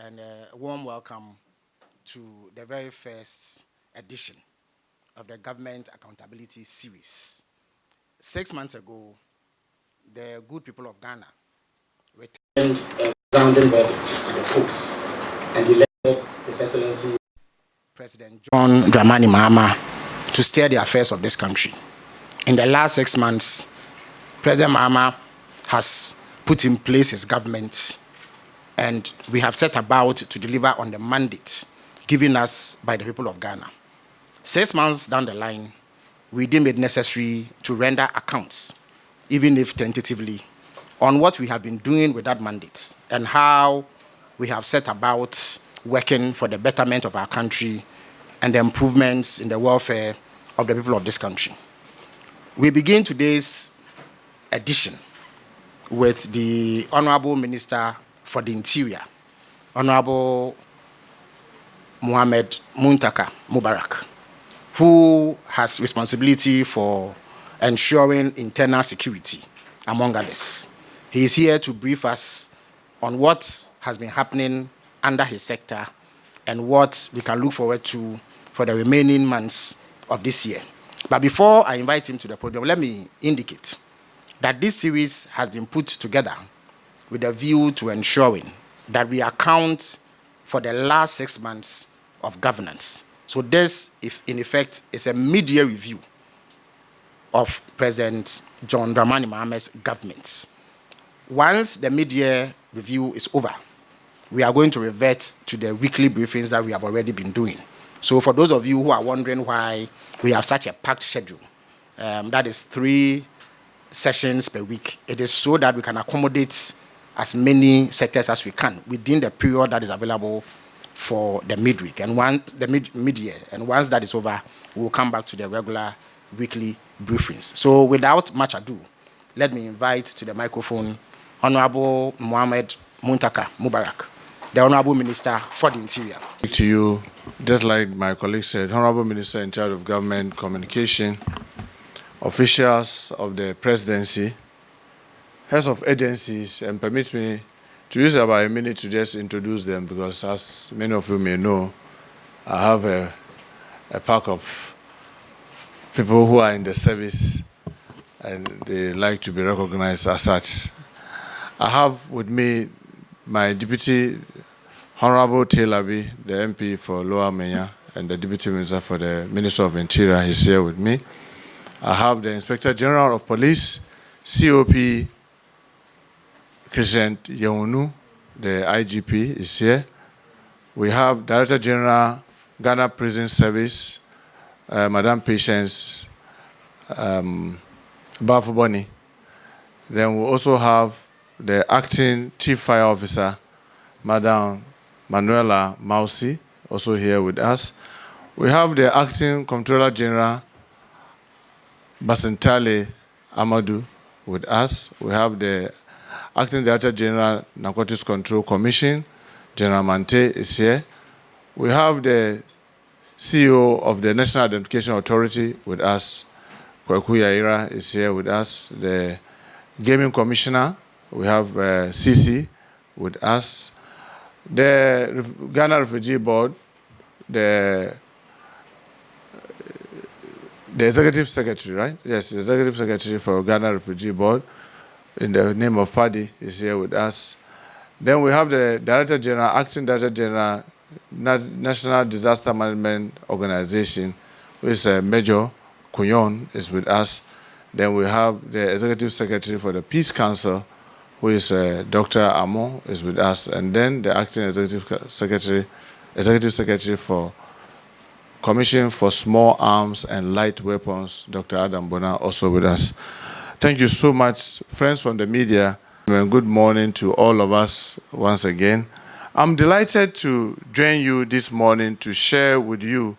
and a warm welcome to the very first edition of the Government Accountability Series. 6 months ago, the good people of Ghana returned a resounding verdict at the polls and elected His Excellency President John Dramani Mahama to steer the affairs of this country. In the last 6 months, President Mahama has put in place his government, and we have set about to deliver on the mandate given us by the people of Ghana. 6 months down the line, we deem it necessary to render accounts, even if tentatively, on what we have been doing with that mandate and how we have set about working for the betterment of our country and the improvements in the welfare of the people of this country. We begin today's edition with the Honorable Minister for the Interior, Honorable Mohammed Muntaka Mubarak, who has responsibility for ensuring internal security, among others. He is here to brief us on what has been happening under his sector and what we can look forward to for the remaining months of this year. But before I invite him to the podium, let me indicate that this series has been put together with a view to ensuring that we account for the last 6 months of governance. So this, if in effect, is a mid-year review of President John Dramani Mahama's government. Once the mid-year review is over, we are going to revert to the weekly briefings that we have already been doing. So for those of you who are wondering why we have such a packed schedule, that is 3 sessions per week, it is so that we can accommodate as many sectors as we can within the period that is available for the midweek and mid-year. And once that is over, we will come back to the regular weekly briefings. So without much ado, let me invite to the microphone Honorable Mohammed Muntaka Mubarak, the Honorable Minister for the Interior. To you, just like my colleague said, Honorable Minister in charge of Government Communication, officials of the Presidency, heads of agencies, and permit me to use about a minute to just introduce them, because as many of you may know, I have a pack of people who are in the service and they like to be recognized as such. I have with me my Deputy Honorable Tailabi, the MP for Lower Menya, and the Deputy Minister for the Minister of Interior. He's here with me. I have the Inspector General of Police, COP Crescent Yeonu, the IGP is here. We have Director General, Ghana Prison Service, Madam Patience Bafuboni. Then we also have the Acting Chief Fire Officer, Madam Manuela Mausi, also here with us. We have the Acting Comptroller General, Basintale Amadou, with us. We have the Acting Director General, Narcotics Control Commission, General Mante is here. We have the CEO of the National Identification Authority with us, Kwaku Yaira is here with us. The Gaming Commissioner, we have CC with us. The Ghana Refugee Board, the Executive Secretary, right? Yes, the Executive Secretary for Ghana Refugee Board, in the name of Paddy, is here with us. Then we have the Director General, Acting Director General, National Disaster Management Organization, who is Major Kuyon, is with us. Then we have the Executive Secretary for the Peace Council, who is Dr. Amo, is with us. And then the Acting Executive Secretary for Commission for Small Arms and Light Weapons, Dr. Adam Bona, also with us. Thank you so much, friends from the media, and good morning to all of us once again. I'm delighted to join you this morning to share with you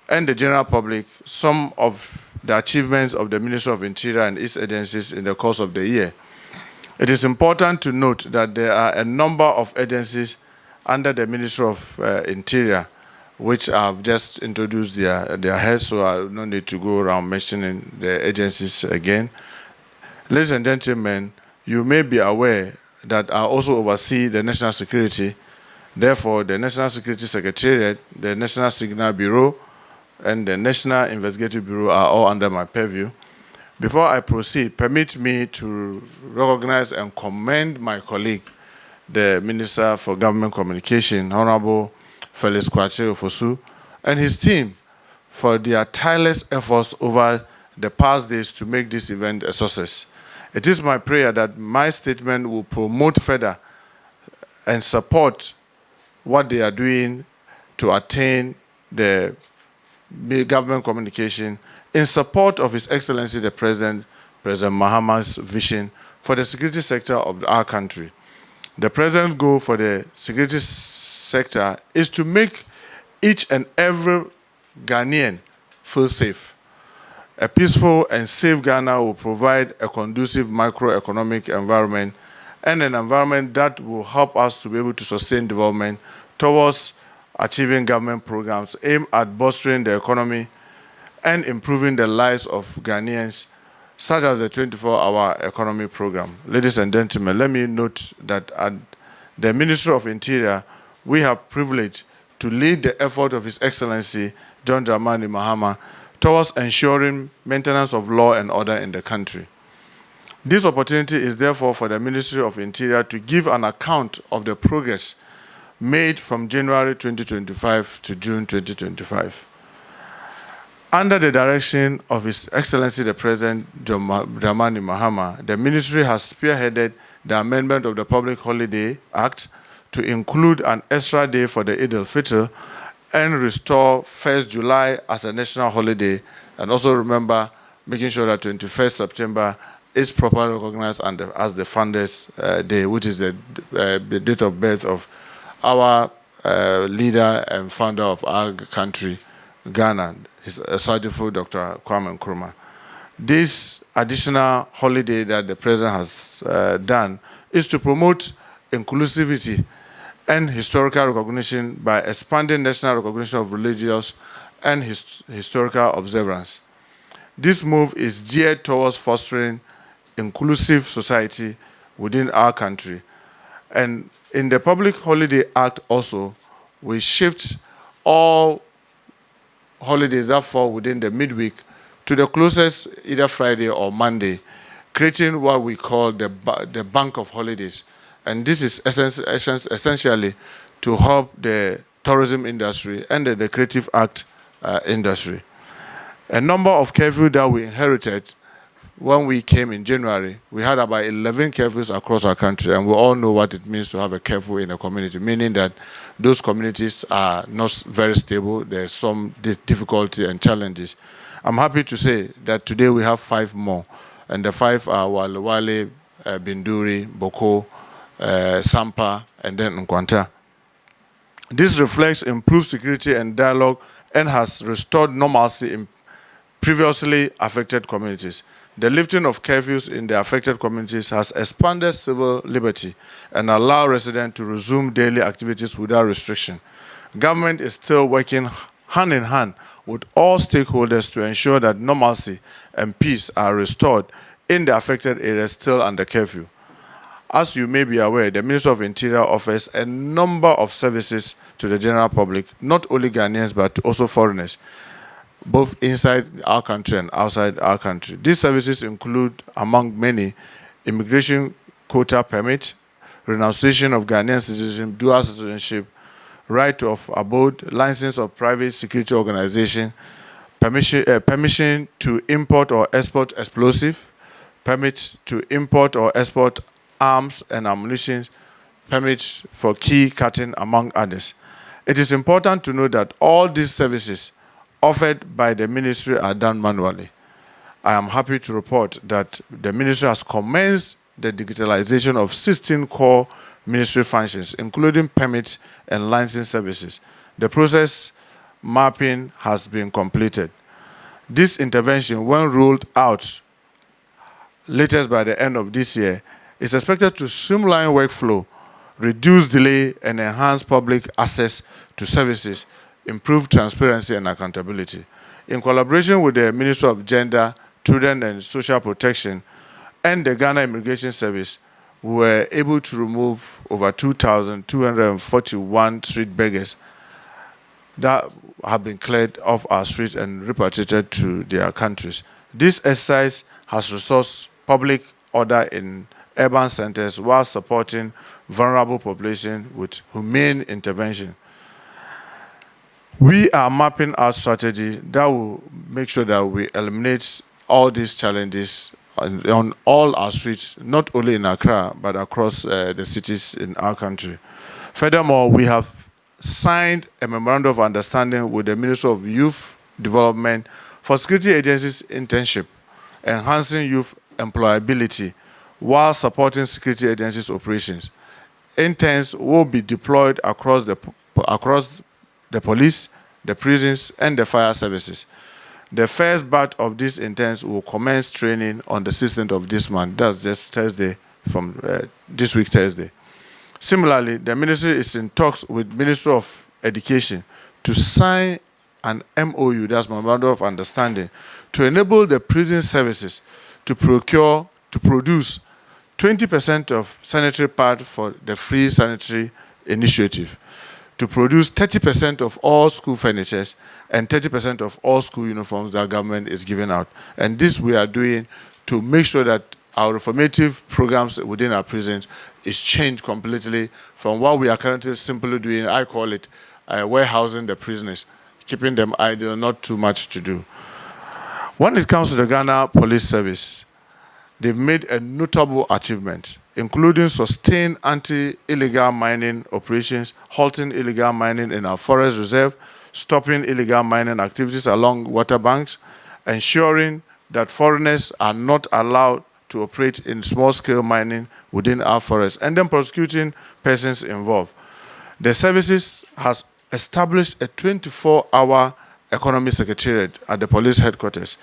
and the general public some of the achievements of the Ministry of Interior and its agencies in the course of the year. It is important to note that there are a number of agencies under the Ministry of Interior which I've just introduced their heads, so I don't need to go around mentioning the agencies again. Ladies and gentlemen, you may be aware that I also oversee the national security Therefore, the National Security Secretariat, the National Signal Bureau, and the National Investigative Bureau are all under my purview. Before I proceed, permit me to recognize and commend my colleague, the Minister for Government Communication, Honorable Felix Kwache Ofosu, and his team for their tireless efforts over the past days to make this event a success. It is my prayer that my statement will promote further and support what they are doing to attain the government communication in support of His Excellency the President Mahama's vision for the security sector of our country. The President's goal for the security sector is to make each and every Ghanaian feel safe. A peaceful and safe Ghana will provide a conducive macroeconomic environment and an environment that will help us to be able to sustain development towards achieving government programs aimed at bolstering the economy and improving the lives of Ghanaians, such as the 24-hour economy program. Ladies and gentlemen, let me note that at the Ministry of Interior, we have privilege to lead the effort of His Excellency John Dramani Mahama towards ensuring maintenance of law and order in the country. This opportunity is therefore for the Ministry of Interior to give an account of the progress made from January 2025 to June 2025. Under the direction of His Excellency the President Dramani Mahama, the Ministry has spearheaded the amendment of the Public Holiday Act to include an extra day for the Eid al-Fitr and restore 1st July as a national holiday, and also remember making sure that 21st September is properly recognized as the Founders' Day, which is the date of birth of our leader and founder of our country, Ghana, His Excellency Dr. Kwame Nkrumah. This additional holiday that the President has done is to promote inclusivity and historical recognition by expanding national recognition of religious and historical observance. This move is geared towards fostering inclusive society within our country. And in the Public Holiday Act also, we shift all holidays that fall within the midweek to the closest either Friday or Monday, creating what we call the bank of holidays. And this is essentially to help the tourism industry and the creative art industry. A number of curfews that we inherited when we came in January, we had about 11 curfews across our country, and we all know what it means to have a curfew in a community, meaning that those communities are not very stable. There's some difficulty and challenges. I'm happy to say that today we have 5 more, and the 5 are Wale, Binduri, Boko, Sampa, and then Nkwanta. This reflects improved security and dialogue and has restored normalcy in previously affected communities. The lifting of curfews in the affected communities has expanded civil liberty and allowed residents to resume daily activities without restriction. Government is still working hand in hand with all stakeholders to ensure that normalcy and peace are restored in the affected areas still under curfew. As you may be aware, the Ministry of Interior offers a number of services to the general public, not only Ghanaians but also foreigners, both inside our country and outside our country. These services include, among many, immigration quota permit, renunciation of Ghanaian citizenship, dual citizenship, right of abode, license of private security organization, permission to import or export explosive, permit to import or export arms and ammunition, permits for key cutting, among others. It is important to note that all these services offered by the ministry are done manually. I am happy to report that the ministry has commenced the digitalization of 16 core ministry functions, including permit and license services. The process mapping has been completed. This intervention, when rolled out latest by the end of this year, is expected to streamline workflow, reduce delay, and enhance public access to services, improve transparency and accountability. In collaboration with the Ministry of Gender, Children and Social Protection and the Ghana Immigration Service, we were able to remove over 2,241 street beggars that have been cleared off our streets and repatriated to their countries. This exercise has resourced public order in urban centers while supporting vulnerable population with humane intervention. We are mapping our strategy that will make sure that we eliminate all these challenges on all our streets, not only in Accra, but across the cities in our country. Furthermore, we have signed a memorandum of understanding with the Ministry of Youth Development for security agencies internship, enhancing youth employability while supporting security agencies operations. Interns will be deployed across the police, the prisons, and the fire services. The first batch of these interns will commence training on the 16th of this month. That's just Thursday, from this week, Thursday. Similarly, the ministry is in talks with Ministry of Education to sign an MOU, that's Memorandum of Understanding, to enable the prison services to produce 20% of sanitary pads for the free sanitary initiative, to produce 30% of all school furniture and 30% of all school uniforms that government is giving out. And this we are doing to make sure that our reformative programs within our prisons is changed completely from what we are currently simply doing. I call it warehousing the prisoners, keeping them idle, not too much to do. When it comes to the Ghana Police Service, they've made a notable achievement, including sustained anti-illegal mining operations, halting illegal mining in our forest reserve, stopping illegal mining activities along water banks, ensuring that foreigners are not allowed to operate in small-scale mining within our forests, and then prosecuting persons involved. The services has established a 24-hour economy secretariat at the police headquarters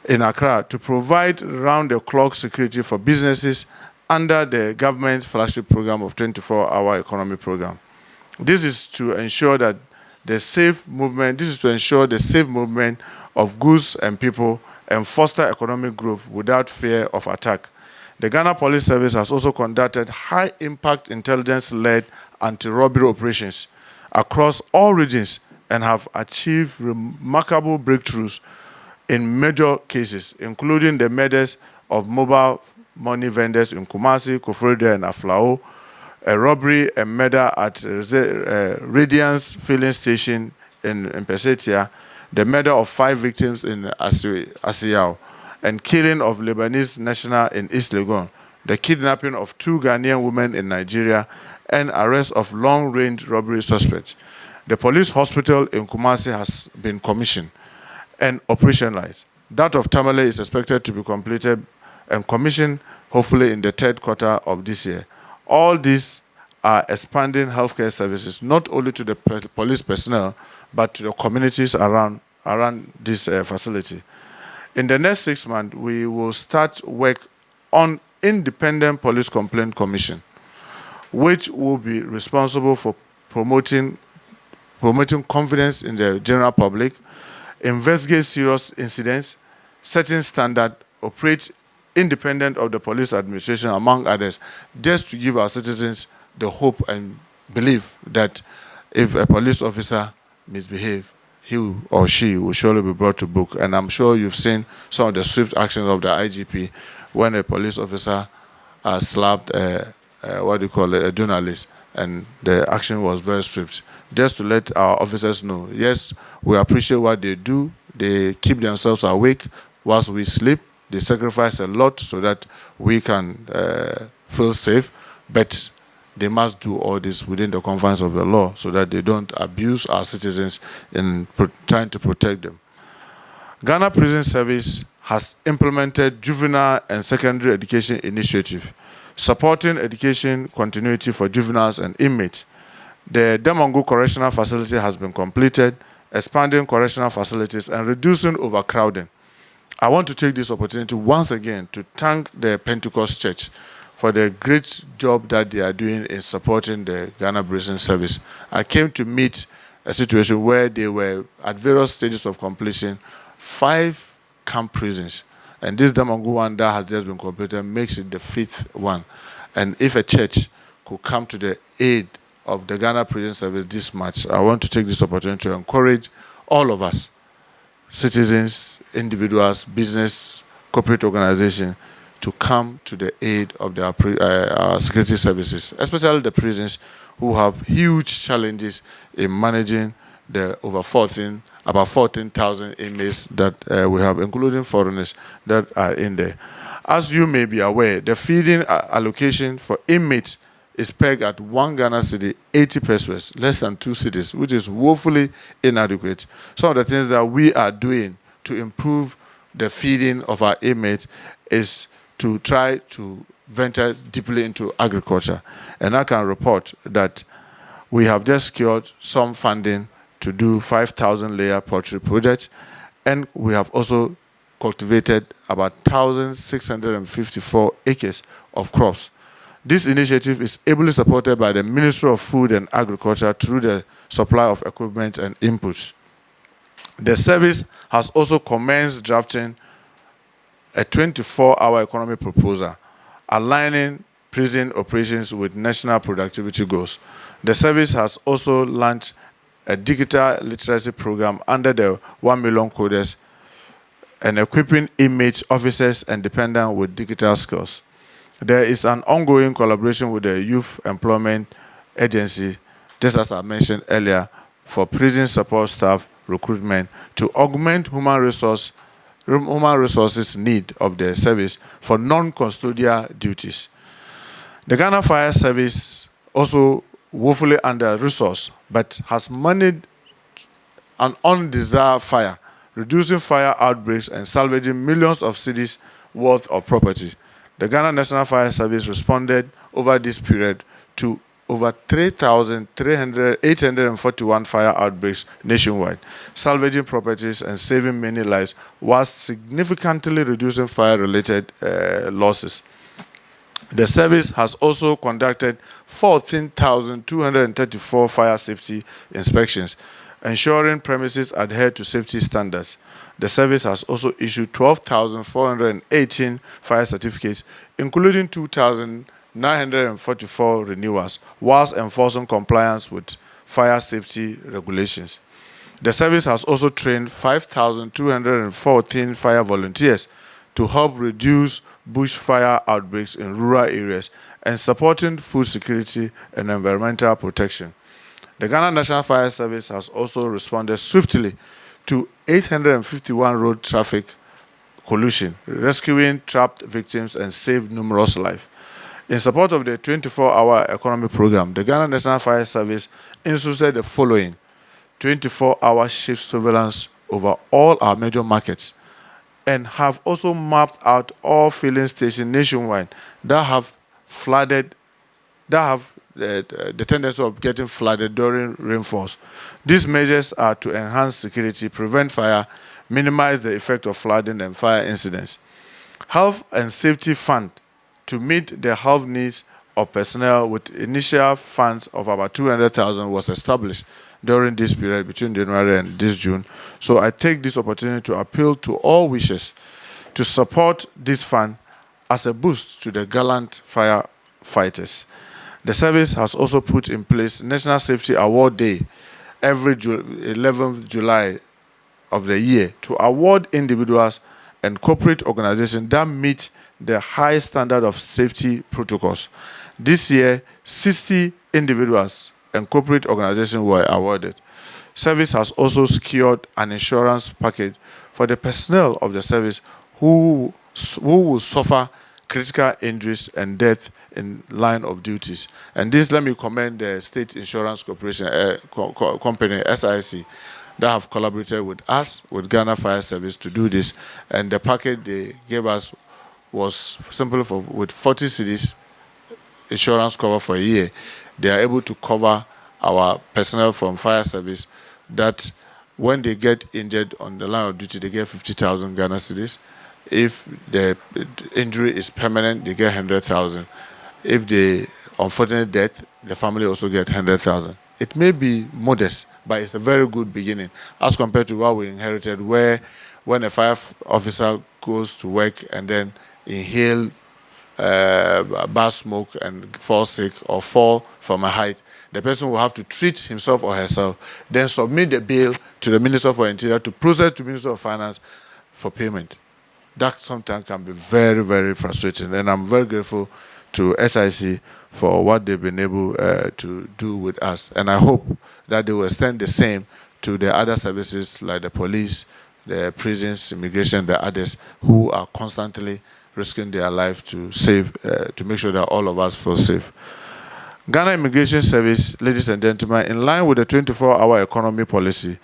in Accra to provide round-the-clock security for businesses under the government flagship program of 24-hour economy program. This is to ensure that the safe movement of goods and people and foster economic growth without fear of attack. The Ghana Police Service has also conducted high-impact intelligence-led anti-robbery operations across all regions and have achieved remarkable breakthroughs in major cases, including the murders of mobile money vendors in Kumasi, Koforidua, and Aflao, a robbery and murder at Radiance Filling Station in Pesetia, the murder of 5 victims in Asiyao, and killing of Lebanese national in East Legon, the kidnapping of 2 Ghanaian women in Nigeria, and arrest of long-range robbery suspects. The police hospital in Kumasi has been commissioned and operationalized. That of Tamale is expected to be completed and commissioned hopefully in the 3rd quarter of this year. All these are expanding healthcare services, not only to the police personnel, but to the communities around this facility. In the next 6 months, we will start work on Independent Police Complaint Commission, which will be responsible for promoting confidence in the general public, investigate serious incidents, setting standard, operate independent of the police administration, among others, just to give our citizens the hope and belief that if a police officer misbehaves, he or she will surely be brought to book. And I'm sure you've seen some of the swift actions of the IGP when a police officer slapped a journalist, and the action was very swift. Just to let our officers know, yes, we appreciate what they do. They keep themselves awake whilst we sleep. They sacrifice a lot so that we can feel safe, but they must do all this within the confines of the law so that they don't abuse our citizens in trying to protect them. Ghana Prison Service has implemented juvenile and secondary education initiative, supporting education continuity for juveniles and inmates. The Demongo Correctional Facility has been completed, expanding correctional facilities and reducing overcrowding. I want to take this opportunity once again to thank the Pentecost Church for the great job that they are doing in supporting the Ghana Prison Service. I came to meet a situation where they were at various stages of completion, 5 camp prisons And this Damangu one that has just been completed makes it the 5th one. And if a church could come to the aid of the Ghana Prison Service this much, I want to take this opportunity to encourage all of us, citizens, individuals, business, corporate organizations, to come to the aid of their security services, especially the prisons who have huge challenges in managing the about 14,000 inmates that we have, including foreigners that are in there. As you may be aware, the feeding allocation for inmates is pegged at 1 Ghana cedi, 80 pesos, less than 2 cedis, which is woefully inadequate. Some of the things that we are doing to improve the feeding of our inmates is to try to venture deeply into agriculture. And I can report that we have just secured some funding to do 5,000 layer poultry project, and we have also cultivated about 1,654 acres of crops. This initiative is ably supported by the Ministry of Food and Agriculture through the supply of equipment and inputs. The service has also commenced drafting a 24-hour economy proposal, aligning prison operations with national productivity goals. The service has also launched a digital literacy program under the 1 million coders and equipping inmates, officers, and dependents with digital skills. There is an ongoing collaboration with the Youth Employment Agency, just as I mentioned earlier, for prison support staff recruitment to augment human resources need of the service for non-custodial duties. The Ghana Fire Service also woefully under-resourced, but has managed an undesired fire, reducing fire outbreaks and salvaging millions of cedis worth of property. The Ghana National Fire Service responded over this period to over 3,841 fire outbreaks nationwide, salvaging properties and saving many lives, whilst significantly reducing fire-related losses. The service has also conducted 14,234 fire safety inspections, ensuring premises adhere to safety standards. The service has also issued 12,418 fire certificates, including 2,944 renewals, whilst enforcing compliance with fire safety regulations. The service has also trained 5,214 fire volunteers to help reduce bushfire outbreaks in rural areas and supporting food security and environmental protection. The Ghana National Fire Service has also responded swiftly to 851 road traffic collision, rescuing trapped victims and saved numerous lives. In support of the 24-hour economy program, the Ghana National Fire Service instituted the following: 24-hour shift surveillance over all our major markets, and have also mapped out all filling stations nationwide that have flooded, that have the tendency of getting flooded during rainfalls. These measures are to enhance security, prevent fire, minimize the effect of flooding and fire incidents. Health and Safety Fund to meet the health needs of personnel with initial funds of about 200,000 was established during this period between January and this June. So I take this opportunity to appeal to all wishers to support this fund as a boost to the gallant firefighters. The service has also put in place National Safety Award Day every 11th July of the year to award individuals and corporate organizations that meet the high standard of safety protocols. This year, 60 individuals and corporate organizations were awarded. Service has also secured an insurance package for the personnel of the service who will suffer critical injuries and death in line of duties. And this, let me commend the State Insurance Corporation company, SIC, that have collaborated with us, with Ghana Fire Service, to do this. And the package they gave us was simple with 40 cedis insurance cover for a year. They are able to cover our personnel from fire service that when they get injured on the line of duty, they get 50,000 Ghana cedis. If the injury is permanent, they get 100,000. If the unfortunate death, the family also get 100,000. It may be modest, but it's a very good beginning as compared to what we inherited, where when a fire officer goes to work and then inhale bad smoke and fall sick or fall from a height, the person will have to treat himself or herself, then submit the bill to the Minister for Interior to process to Minister of Finance for payment. That sometimes can be very, very frustrating. And I'm very grateful to SIC for what they've been able to do with us. And I hope that they will extend the same to the other services like the police, the prisons, immigration, the others who are constantly risking their life to save, to make sure that all of us feel safe. Ghana Immigration Service, ladies and gentlemen, in line with the 24-hour economy policy,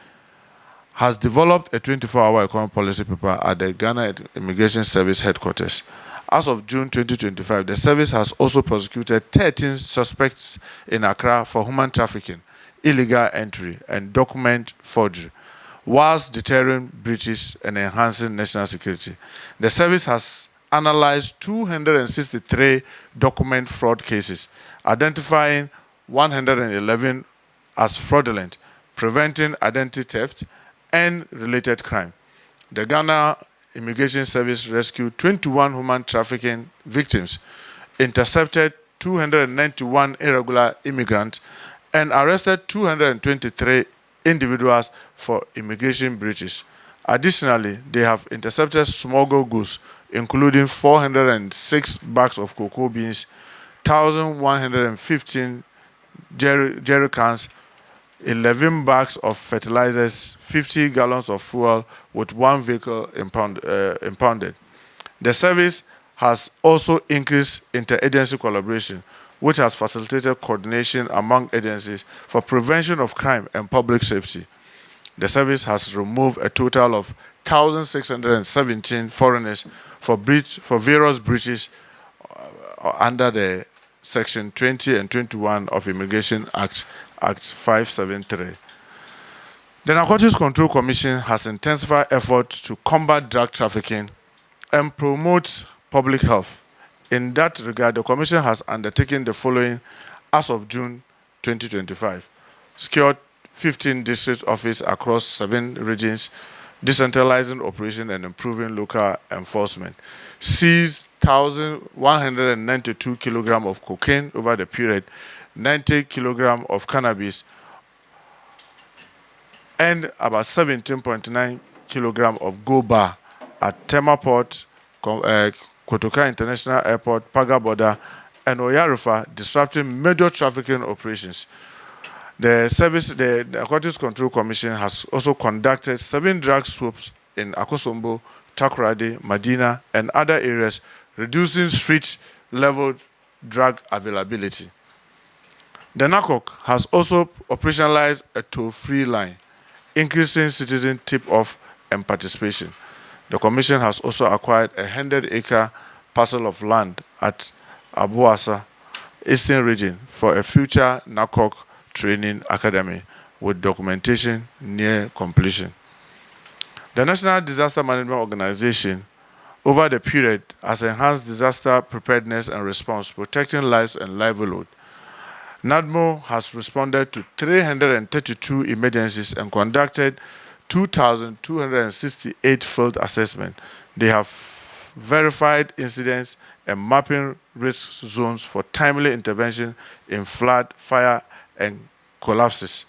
has developed a 24-hour economy policy paper at the Ghana Immigration Service headquarters. As of June 2025, the service has also prosecuted 13 suspects in Accra for human trafficking, illegal entry, and document forgery, whilst deterring breaches and enhancing national security. The service has analyzed 263 document fraud cases, identifying 111 as fraudulent, preventing identity theft and related crime. The Ghana Immigration Service rescued 21 human trafficking victims, intercepted 291 irregular immigrants, and arrested 223 individuals for immigration breaches. Additionally, they have intercepted smuggled goods, including 406 bags of cocoa beans, 1,115 jerry cans, 11 bags of fertilizers, 50 gallons of fuel, with one vehicle impounded. The service has also increased interagency collaboration, which has facilitated coordination among agencies for prevention of crime and public safety. The service has removed a total of 1,617 foreigners for various breaches under the Section 20 and 21 of Immigration Act 573. The Narcotics Control Commission has intensified efforts to combat drug trafficking and promote public health. In that regard, the Commission has undertaken the following as of June 2025. Secured 15 district offices across 7 regions, decentralizing operation and improving local enforcement. Seized 1,192 kilograms of cocaine over the period, 90 kilograms of cannabis, and about 17.9 kilograms of goba at Temaport, Kotoka International Airport, Paga Border, and Oyarufa, disrupting major trafficking operations. The Narcotics Control Commission has also conducted 7 drug swoops in Akosombo, Takoradi, Medina, and other areas, reducing street-level drug availability. The NACOC has also operationalized a toll-free line, increasing citizen tip-off and participation. The Commission has also acquired a 100-acre parcel of land at Abuasa, Eastern Region, for a future NACOC training academy with documentation near completion. The National Disaster Management Organization, over the period, has enhanced disaster preparedness and response, protecting lives and livelihood. NADMO has responded to 332 emergencies and conducted 2,268 field assessments. They have verified incidents and mapping risk zones for timely intervention in flood, fire, and collapses.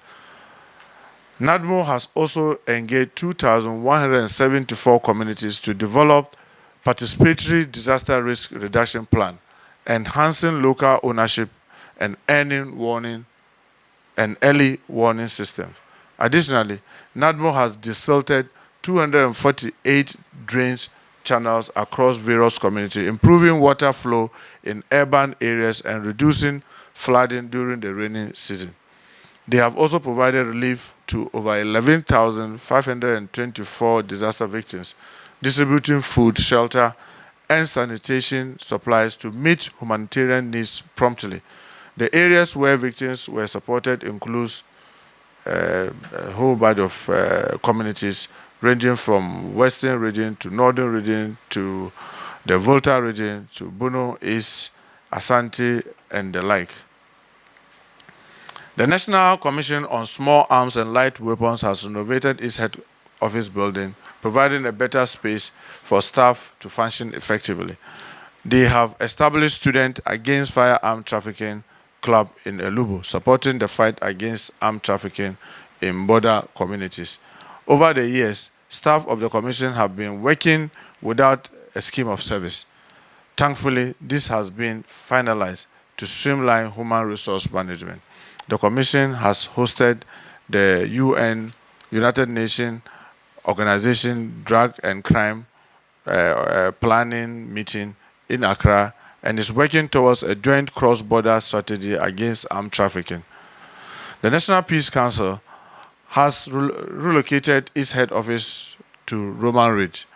NADMO has also engaged 2,174 communities to develop participatory disaster risk reduction plan, enhancing local ownership and early warning system. Additionally, NADMO has desilted 248 drains channels across various communities, improving water flow in urban areas and reducing flooding during the rainy season. They have also provided relief to over 11,524 disaster victims, distributing food, shelter, and sanitation supplies to meet humanitarian needs promptly. The areas where victims were supported includes a whole bunch of communities ranging from Western region to Northern region to the Volta region to Bono East, Asante, and the like. The National Commission on Small Arms and Light Weapons has renovated its head office building providing a better space for staff to function effectively. They have established Student Against Firearm Trafficking Club in Elubo, supporting the fight against armed trafficking in border communities. Over the years, staff of the Commission have been working without a scheme of service. Thankfully, this has been finalized to streamline human resource management. The Commission has hosted the United Nations Organization Drug and Crime Planning meeting in Accra and is working towards a joint cross-border strategy against armed trafficking. The National Peace Council has relocated its head office to Roman Ridge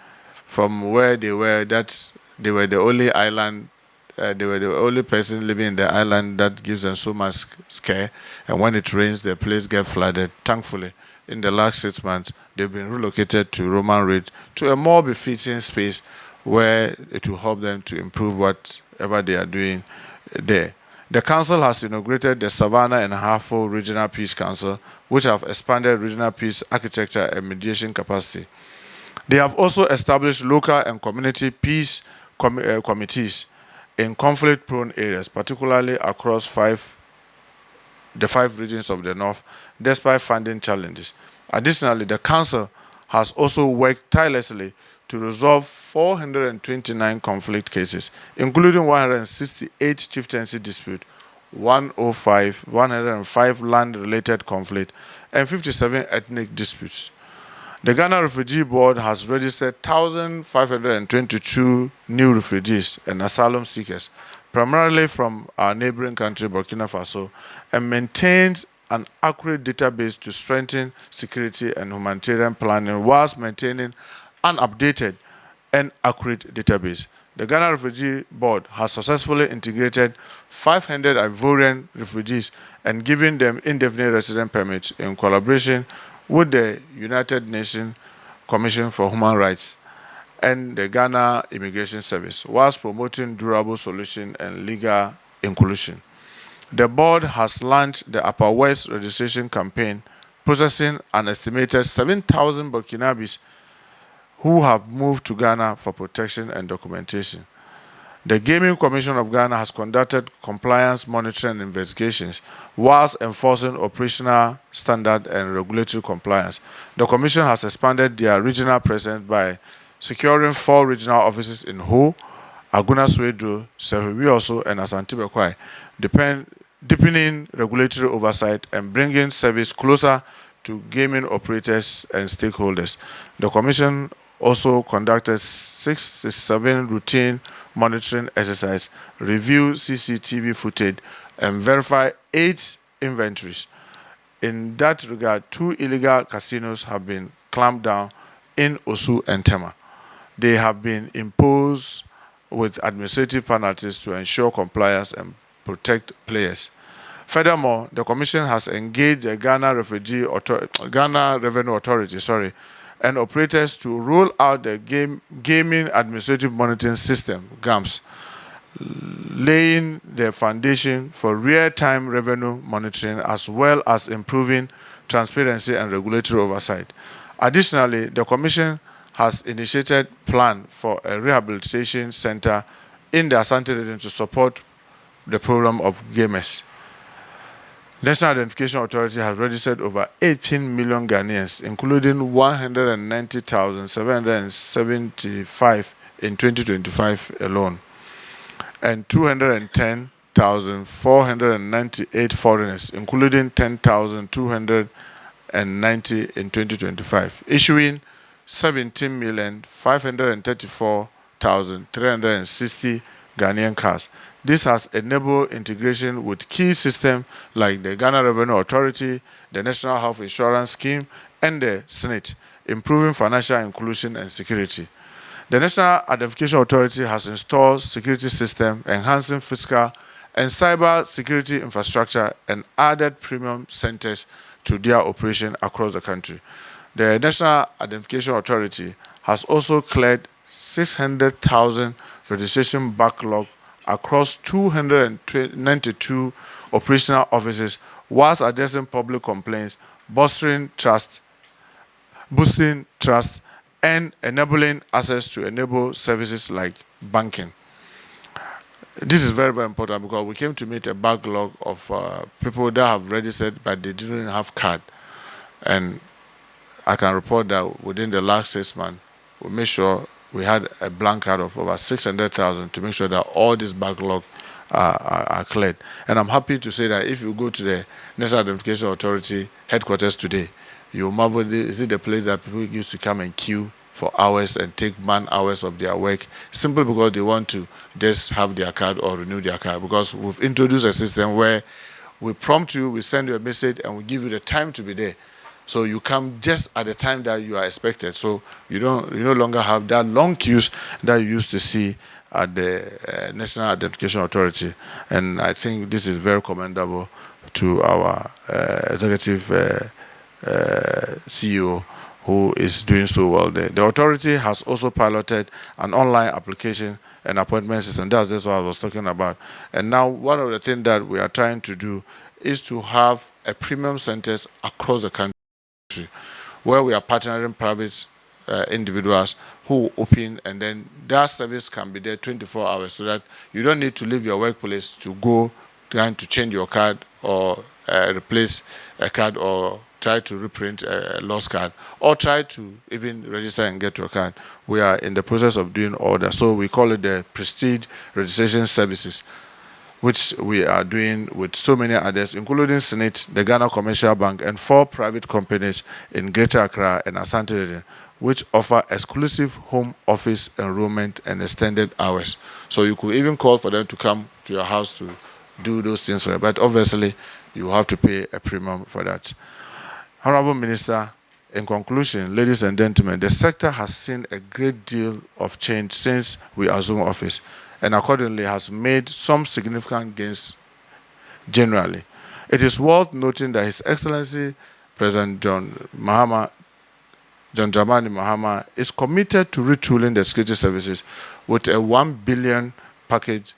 from where they were. They were the only island. They were the only person living in the island that gives them so much scare. And when it rains, the place gets flooded. Thankfully, in the last 6 months, they've been relocated to Roman Ridge to a more befitting space where it will help them to improve whatever they are doing there. The council has inaugurated the Savannah and Harford Regional Peace Council, which have expanded regional peace architecture and mediation capacity. They have also established local and community peace committees in conflict-prone areas, particularly across the five regions of the North, despite funding challenges. Additionally, the council has also worked tirelessly to resolve 429 conflict cases, including 168 chieftaincy disputes, 105 land-related conflict, and 57 ethnic disputes. The Ghana Refugee Board has registered 1,522 new refugees and asylum seekers, primarily from our neighboring country, Burkina Faso, and maintains an accurate database to strengthen security and humanitarian planning whilst maintaining an updated and accurate database. The Ghana Refugee Board has successfully integrated 500 Ivorian refugees and given them indefinite resident permits in collaboration with the United Nations Commission for Human Rights and the Ghana Immigration Service, whilst promoting durable solution and legal inclusion. The board has launched the Upper West registration campaign, processing an estimated 7,000 Burkinabes who have moved to Ghana for protection and documentation. The Gaming Commission of Ghana has conducted compliance monitoring investigations whilst enforcing operational standard and regulatory compliance. The Commission has expanded their regional presence by securing 4 regional offices in Ho, Aguna Swedro, Sehuwi and Asante Bekwai, deepening regulatory oversight and bringing service closer to gaming operators and stakeholders. The Commission also conducted 67 routine monitoring exercises, reviewed CCTV footage, and verified 8 inventories. In that regard, 2 illegal casinos have been clamped down in Osu and Tema. They have been imposed with administrative penalties to ensure compliance and protect players. Furthermore, the Commission has engaged the Ghana Revenue Authority, and operators to roll out the Gaming Administrative Monitoring System, GAMS, laying the foundation for real-time revenue monitoring as well as improving transparency and regulatory oversight. Additionally, the Commission has initiated plan for a rehabilitation center in the Asante region to support the problem of gamers. National Identification Authority has registered over 18 million Ghanaians, including 190,775 in 2025 alone, and 210,498 foreigners, including 10,290 in 2025, issuing 17,534,360 Ghanaian cards. This has enabled integration with key systems like the Ghana Revenue Authority, the National Health Insurance Scheme, and the Senate, improving financial inclusion and security. The National Identification Authority has installed security systems, enhancing physical and cyber security infrastructure, and added premium centers to their operation across the country. The National Identification Authority has also cleared 600,000 registration backlog across 292 operational offices whilst addressing public complaints, boosting trust, and enabling access to enable services like banking. This is very, very important because we came to meet a backlog of people that have registered but they didn't have card. And I can report that within the last 6 months, we made sure we had a blank card of over 600,000 to make sure that all this backlog are cleared. And I'm happy to say that if you go to the National Identification Authority headquarters today, you'll marvel, is it the place that people used to come and queue for hours and take man-hours of their work simply because they want to just have their card or renew their card? Because we've introduced a system where we prompt you, we send you a message, and we give you the time to be there. So you come just at the time that you are expected. So you no longer have that long queues that you used to see at the National Identification Authority. And I think this is very commendable to our executive CEO, who is doing so well there. The authority has also piloted an online application and appointment system. That's what I was talking about. And now one of the things that we are trying to do is to have a premium centers across the country where we are partnering private individuals who open, and then their service can be there 24 hours so that you don't need to leave your workplace to go trying to change your card or replace a card or try to reprint a lost card or try to even register and get your card. We are in the process of doing all that. So we call it the Prestige Registration Services, which we are doing with so many others, including Senate, the Ghana Commercial Bank, and 4 private companies in Greater Accra and Asante region, which offer exclusive home office enrollment and extended hours. So you could even call for them to come to your house to do those things for you. But obviously, you have to pay a premium for that. Honorable Minister, in conclusion, ladies and gentlemen, the sector has seen a great deal of change since we assumed office, and accordingly has made some significant gains generally. It is worth noting that His Excellency President John Dramani Mahama is committed to retooling the security services with a 1 billion package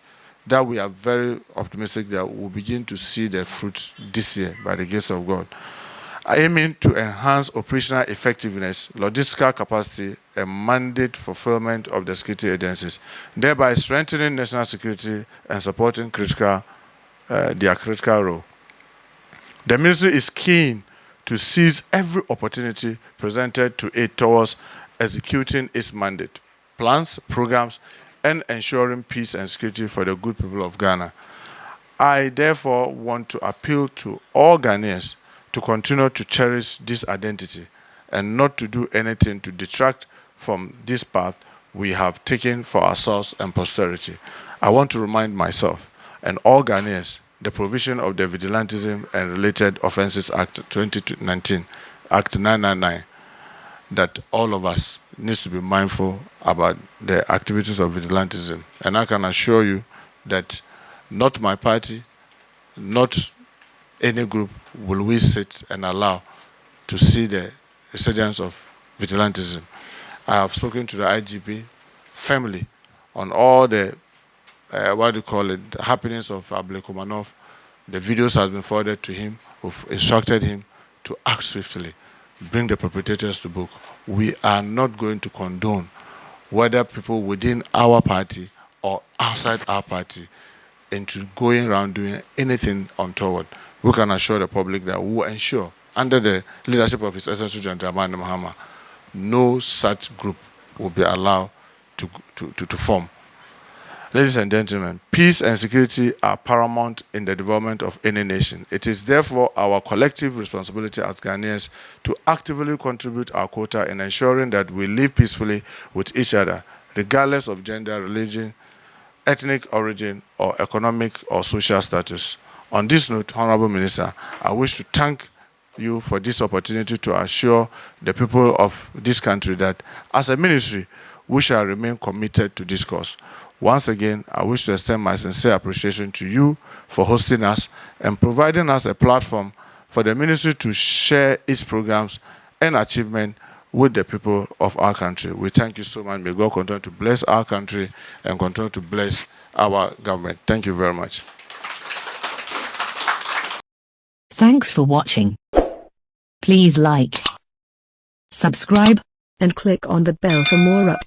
that we are very optimistic that we'll begin to see the fruits this year by the grace of God, aiming to enhance operational effectiveness, logistical capacity, and mandate fulfillment of the security agencies, thereby strengthening national security and supporting their critical role. The ministry is keen to seize every opportunity presented to it towards executing its mandate, plans, programs, and ensuring peace and security for the good people of Ghana. I therefore want to appeal to all Ghanaians to continue to cherish this identity and not to do anything to detract from this path we have taken for ourselves and posterity. I want to remind myself and all Ghanaians the provision of the Vigilantism and Related Offences Act 2019, Act 999, that all of us needs to be mindful about the activities of vigilantism. And I can assure you that not my party, not any group will we sit and allow to see the resurgence of vigilantism. I have spoken to the IGP family on all the happenings of Ablekomanov. The videos have been forwarded to him. We've instructed him to act swiftly, bring the perpetrators to book. We are not going to condone whether people within our party or outside our party into going around doing anything untoward. We can assure the public that we will ensure, under the leadership of His Excellency John Dramani Mahama, no such group will be allowed to form. Ladies and gentlemen, peace and security are paramount in the development of any nation. It is therefore our collective responsibility as Ghanaians to actively contribute our quota in ensuring that we live peacefully with each other, regardless of gender, religion, ethnic origin, or economic or social status. On this note, Honorable Minister, I wish to thank you for this opportunity to assure the people of this country that, as a ministry, we shall remain committed to this cause. Once again, I wish to extend my sincere appreciation to you for hosting us and providing us a platform for the ministry to share its programs and achievement with the people of our country. We thank you so much. May God continue to bless our country and continue to bless our government. Thank you very much. Thanks for watching. Please like, subscribe, and click on the bell for more updates.